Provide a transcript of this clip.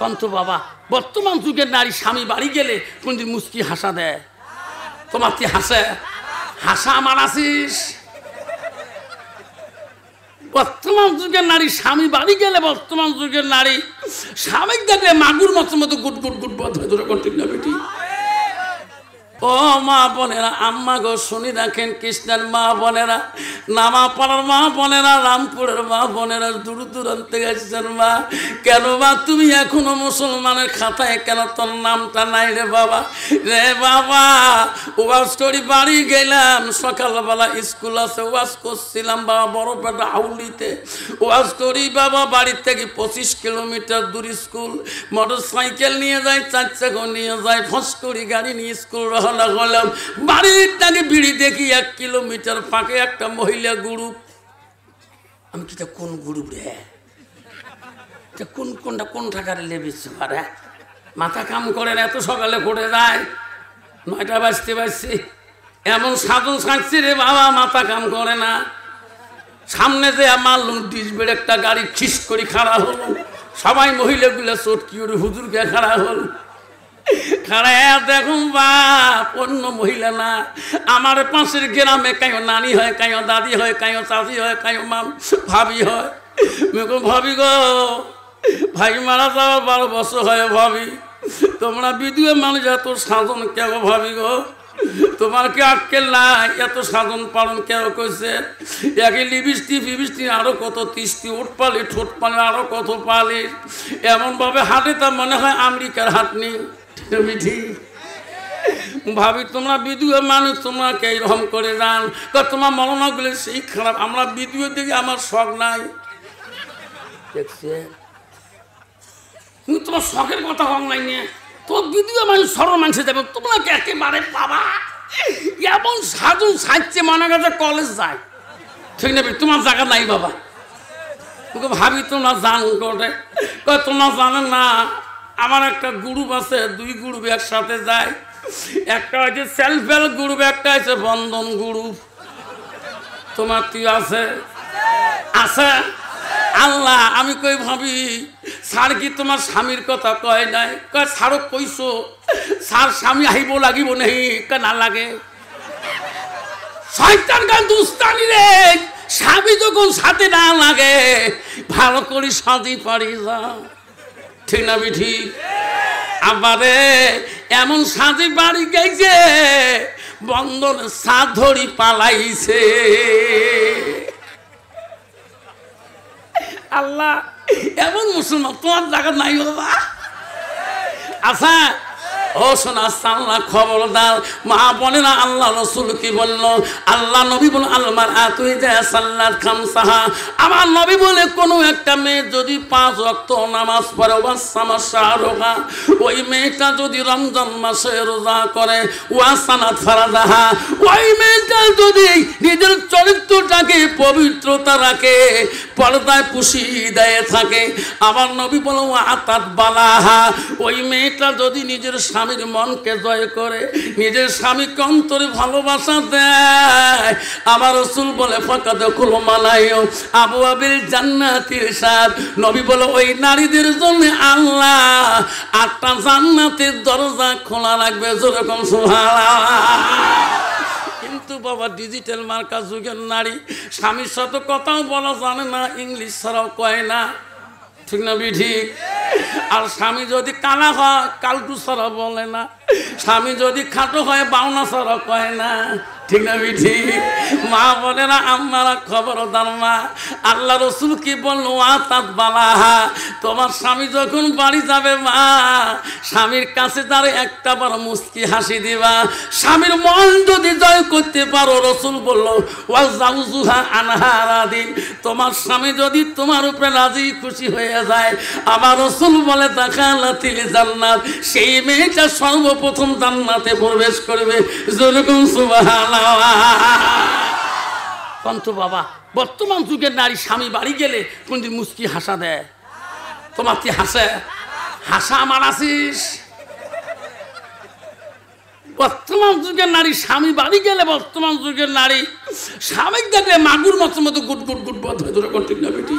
কন্ত বাবা বর্তমান যুগের নারী স্বামী বাড়ি গেলে কোনদিন মুস্কি হাসা দেয়? তোমার কি হাসে? হাসা আমার আসিস। বর্তমান যুগের নারী স্বামী বাড়ি গেলে বর্তমান যুগের নারী স্বামী দেখলে মাগুর মতো মতো গুট গুট গুট বধ হয়ে ধরে করতে না বেটি। ও মা বোনেরা, আম্মা গো শুনি রাখেন, কৃষ্ণের মা বোনেরা, নামাপাড়ার মা বোনেরা, রামপুরের মা বোনেরা, দূর দূরান্তে গেছেন মা, কেন মা তুমি এখনো মুসলমানের খাতায় কেন তোর নামটা নাই রে বাবা? রে বাবা ওয়াজ করি বাড়ি গেলাম, সকালবেলা স্কুল আছে ওয়াজ করছিলাম বাবা বড়পেটা আউলিতে ওয়াজ করি বাবা, বাড়ির থেকে 25 কিলোমিটার দূর স্কুল, মোটর সাইকেল নিয়ে যায়, 4 চাকা নিয়ে যায়, ফস করি গাড়ি নিয়ে স্কুল রওনা হলাম। বাড়ির টাকে বিড়ি দেখি 1 কিলোমিটার ফাঁকে একটা মহিলা গ্রুপ। আমি কি কোন গ্রুপ রে? কোনটা কোন টাকারে লেবেছে পারে? মাথা কাম করে না, এত সকালে করে যায়, 9টা বাজতে এমন সাধন সাজছি রে বাবা, মাথা কাম করে না। সামনে যে আমার ডিসবের একটা গাড়ি খিস করে খাড়া হলো, সবাই মহিলাগুলো চটকি ওর হুজুরকে খাড়া হল। খাড়া দেখুন বাপ, অন্য মহিলা না, আমার পাশের গ্রামে কায়ো নানি হয়, কায়ো দাদি হয়, কায়ো চাচি হয়, কায়ো মাম ভাবি হয়। ভাবি গো ভাই মারা যাওয়ার 12 বছর হয়, ভাবি তোমরা বিধুয়ে মানুষ এত সাধন কেন? ভাবি গো তোমার কি আটকেল নাই? এত সাধন পালন কেন করছে? একে লিপস্টিক আরো কত 30টি ওট পালি, ঠোঁট পালি, আরো কত পালি, এমন ভাবে হাঁটে তা মনে হয় আমেরিকার হাঁটনি। ভাবি তোমরা বিধুয়ে মানুষ, তোমরা কে রকম করে যান? তোমার মরণা গুলো সেই খারাপ, আমরা বিধুয়ে দেখি আমার শখ নাই। দেখছে তোমার শখের কথা কম নাই নিয়ে তোমার বিধুয়ে মানুষ সরল মানুষে যাবে, তোমরা কে একেবারে বাবা এমন সাধন সাজছে মনে কাছে কলেজ যায়, ঠিক না? তোমার জায়গা নাই বাবা। তোকে ভাবি তোমরা জান করে, তোমরা জানেন না আমার একটা গ্রুপ আছে, 2 গ্রুপ একসাথে যায়, একটা হচ্ছে সেলফ হেল্প গ্রুপ, একটা হচ্ছে বন্ধন গ্রুপ। তোমার তুই আছে? আছে আল্লাহ। আমি কই ভাবি স্যার কি তোমার স্বামীর কথা কয় নাই? কয় স্যারও কইছো, স্যার স্বামী আইব লাগিব নেই? না লাগে। শয়তান গান দুস্তানি রে, স্বামী যখন সাথে না লাগে ভালো করে সাজি পারি যা, ঠিক না বিঠি? আবারে এমন সাজি বাড়ি গেছে বন্ধন সাধ ধরি পালাইছে। আল্লাহ এমন মুসলমান তোমার জায়গা নাই বাবা। আচ্ছা ও শোনা সাল্লাহ খবরদার মা বোনেরা, আল্লাহ রসুল কি বলল? আল্লাহ নবী বল আলমার আতুই যায় সাল্লাত খামসাহা। আমার নবী বলে কোনো একটা মেয়ে যদি 5 ওয়াক্ত নামাজ পড়ে ওয়াসামাশা রোজা, ওই মেয়েটা যদি রমজান মাসে রোজা করে ওয়াসানাত ফারাদাহা, ওই মেয়েটা যদি নিজের চরিত্রটাকে পবিত্রতা রাখে, পর্দায় পুষিয়ে দেয় থাকে, আমার নবী বল আতাত বালাহা, ওই মেয়েটা যদি নিজের স্বামীর মনকে জয় করে, নিজের স্বামীকে অন্তরে ভালোবাসা দেয়, আমার রাসূল বলে ফাকাদ কুল মালাইও আবু আবিল জান্নাতিল সাদ। নবী বলে ওই নারীদের জন্য আল্লাহ 8টা জান্নাতের দরজা খোলা রাখবে। যেরকম সুবহানাল্লাহ। কিন্তু বাবা ডিজিটাল মার্কা যুগের নারী স্বামীর সাথে কথাও বলা জানে না, ইংলিশ ছাড়াও কয় না, ঠিক না বিধি? আর স্বামী যদি কানা হয় কালটু ছাড়া বলে না, স্বামী যদি খাটো হয় বাউনা ছাড়া কয় না, ঠিক না বিধি? মা বলে না আপনারা খবরদার মা, আল্লাহ রসুল কি বললো? আতাত বালাহা, তোমার স্বামী যখন বাড়ি যাবে মা, স্বামীর কাছে তার একটা বার মুস্কি হাসি দিবা। স্বামীর মন যদি জয় করতে পারো, রসুল বললো ওয়া জাউজুহা আনহারাদিন, তোমার স্বামী যদি তোমার উপরে রাজি খুশি হয়ে যায়, আমার রসুল বলে দাখালাতিল জান্নাত, সেই মেয়েটা সর্বপ্রথম জান্নাতে প্রবেশ করবে। যেরকম সুবহানাল্লাহ। কন্ত বাবা বর্তমান যুগের নারী স্বামী বাড়ি গেলে কোনদিন মুস্কি হাসা দেয়? তোমার কি হাসে? হাসা আমার আসিস। বর্তমান যুগের নারী স্বামী বাড়ি গেলে বর্তমান যুগের নারী স্বামী দেখলে মাগুর মতো মতো গুট গুট গুট বধ হয়ে ধরে, ঠিক না বেটি?